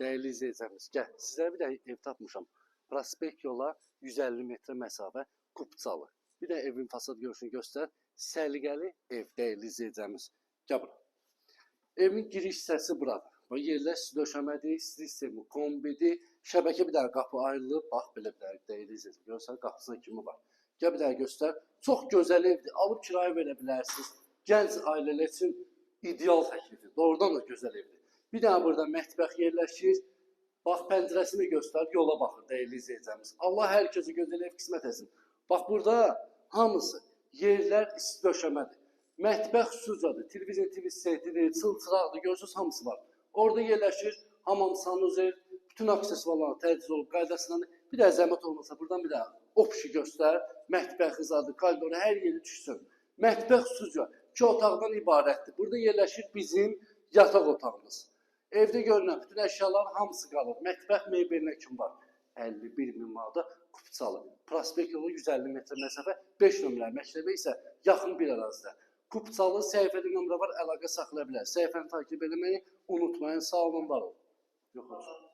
Değerli izleyicilerimiz, gəl, sizlərə bir də ev tapmışam. Prospekt yola 150 metre məsafə, Qubçalı. Bir də evin fasad görüşünü göstər. Səliqəli ev, değerli izleyicilerimiz. Gəl bura. Evin giriş hissəsi burada. Bu yerlər döşəmədir, sistemi, kombidir. Şəbəkə bir dənə qapı ayrılıb. Bax, belə bir dənə değerli izleyicilerimiz. Görsən, qapısına kimi var. Gəl bir dənə göstər. Çox gözəl evdir. Alıb kirayə verə bilərsiniz. Gənc ailələr üçün ideal təklifdir. Doğrudan da gözəl evdir. Bir dənə burada mətbəx yerləşir. Bax, pəncərəsini göstər, yola baxır değerli izleyicilerimiz. Allah hər kəsə gözəl ev qismət etsin. Bax, burada hamısı yerlər isti döşəmədir. Mətbəx xüsusidir, televizyon TV setidir, çılçıraqdır, görürsünüz hamısı var. Orada yerləşir, hamam, sanuzel, bütün aksesuarlar təchiz olub, qaydasından. Bir də zəhmət olmasa buradan bir də opşi göstər, mətbəx zadı, koridoru hər yeri düşsün. Mətbəx xüsusi 2 otaqdan ibarətdir. Burada yerləşir bizim yataq otağımız. Evdə görünən bütün əşyalar hamısı qalır. Mətbəx mebelinə kim var? 51 min manata Qubçalı. Prospekt yolu 150 metre məsafə, 5 nömrəli məktəbə isə yaxın bir ərazidə. Qubçalı səhifəli nömrə var, əlaqə saxlaya bilər. Səhifəni takip etməyi unutmayın. Sağ olun, var olun. Yox olsun.